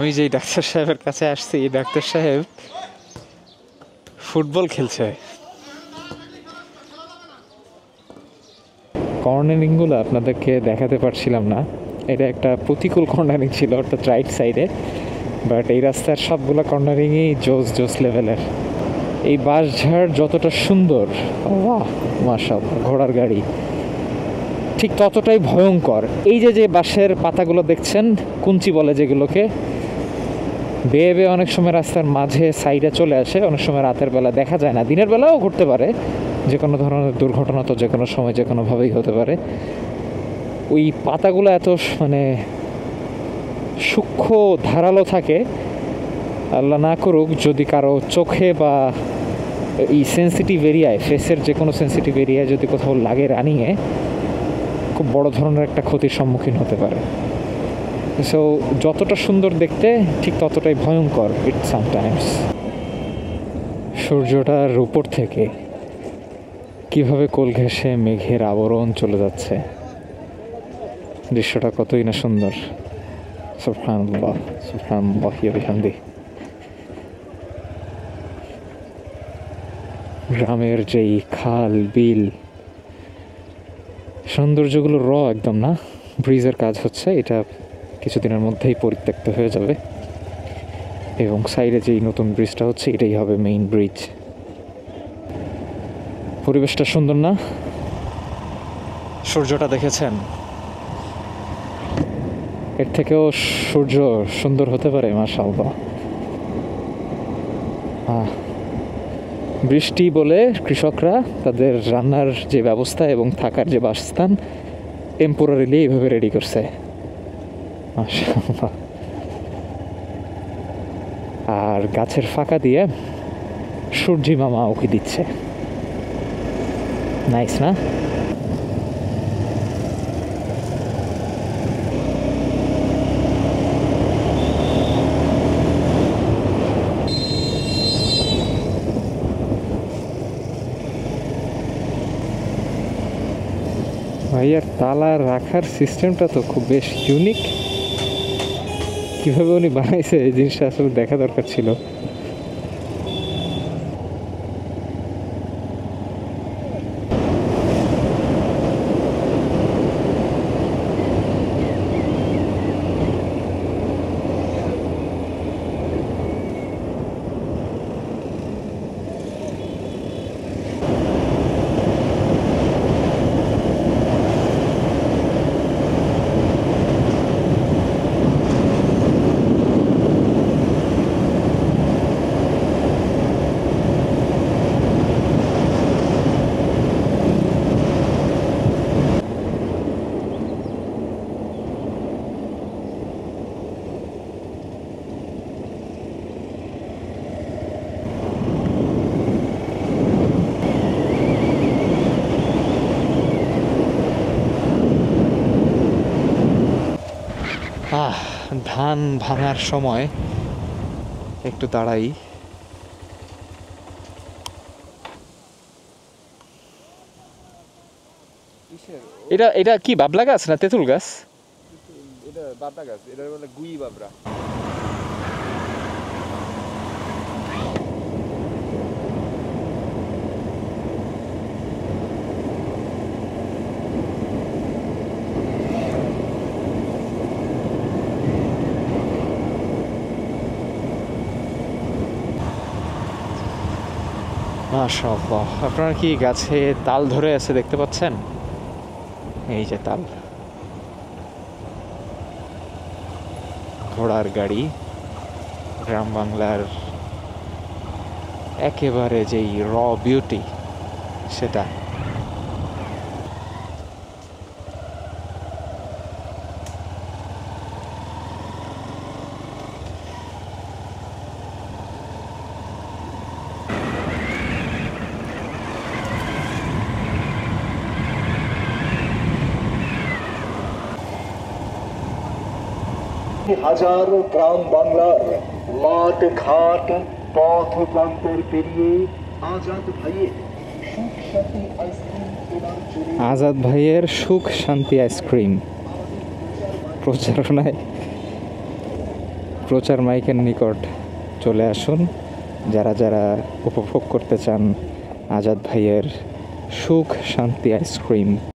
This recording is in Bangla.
আমি যেই ডাক্তার সাহেবের কাছে আসছি, এই ডাক্তার সাহেব ফুটবল খেলছে। কর্নারিংগুলো আপনাদেরকে দেখাতে পারছিলাম না, এটা একটা প্রতিকূল কর্নারিং ছিল, অর্থাৎ রাইট সাইডে। বাট এই রাস্তার সবগুলো কর্নারিংই জোস জোস লেভেলের। এই বাঁশঝাড় যতটা সুন্দর, বাহ মাশাআল্লাহ, ঘোড়ার গাড়ি ঠিক ততটাই ভয়ঙ্কর। এই যে যে বাঁশের পাতাগুলো দেখছেন, কুঞ্চি বলে যেগুলোকে, বেয়ে বেয়ে অনেক সময় রাস্তার মাঝে সাইডে চলে আসে। অনেক সময় রাতের বেলা দেখা যায় না, দিনের বেলাও ঘটতে পারে। যে কোনো ধরনের দুর্ঘটনা তো যে কোনো সময় যে কোনোভাবেই হতে পারে। ওই পাতাগুলো এত মানে সূক্ষ্ম ধারালো থাকে, আল্লাহ না করুক যদি কারো চোখে বা এই সেন্সিটিভ এরিয়ায়, ফেসের যে কোনো সেন্সিটিভ এরিয়ায় যদি কোথাও লাগে রানিংয়ে, খুব বড় ধরনের একটা ক্ষতির সম্মুখীন হতে পারে। সো যতটা সুন্দর দেখতে ঠিক ততটাই ভয়ঙ্কর ইট সামটাইমস। সূর্যটার উপর থেকে কিভাবে কোল ঘেঁষে মেঘের আবরণ চলে যাচ্ছে, দৃশ্যটা কতই না সুন্দর। সুবহানাল্লাহ সুবহানাল্লাহ ওয়া বিহামদিহি। গ্রামের যেই খাল বিল সৌন্দর্যগুলো একদম না। ব্রিজের কাজ হচ্ছে, এটা কিছুদিনের মধ্যেই পরিত্যক্ত হয়ে যাবে, এবং সাইডে যেই নতুন ব্রিজটা হচ্ছে এটাই হবে মেইন ব্রিজ। পরিবেশটা সুন্দর না? সূর্যটা দেখেছেন? এর থেকেও সূর্য সুন্দর হতে পারে? মাশাআল্লাহ। বৃষ্টি বলে কৃষকরা তাদের রান্নার যে ব্যবস্থা এবং থাকার যে বাসস্থান টেম্পোরারিলি এইভাবে রেডি করছে। মাশাআল্লাহ। আর গাছের ফাঁকা দিয়ে সূর্যি মামা উকি দিচ্ছে। নাইস না? ভাইয়ার তালা রাখার সিস্টেমটা তো খুব বেশ ইউনিক। কীভাবে উনি বানাইছে এই জিনিসটা আসলে দেখা দরকার ছিল। ধান ভাঙার সময় একটু দাঁড়াই। এটা এটা কি বাবলা গাছ না তেঁতুল গাছ? এটা বাবলা গাছ, এটা বলে গুই বাবরা। মাশাআল্লাহ। আপনারা কি গাছে তাল ধরে আছে দেখতে পাচ্ছেন? এই যে তাল। ঘোড়ার গাড়ি, গ্রাম বাংলার একেবারে যেই বিউটি সেটা। হাজারো গ্রাম বাংলার মাঠ ঘাট পথ প্রান্তর পেরিয়ে আজাদ ভাইয়ের সুখ শান্তি আইসক্রিম প্রচারণায় প্রচার মাইকের নিকট চলে আসুন যারা যারা উপভোগ করতে চান আজাদ ভাইয়ের সুখ শান্তি আইসক্রিম।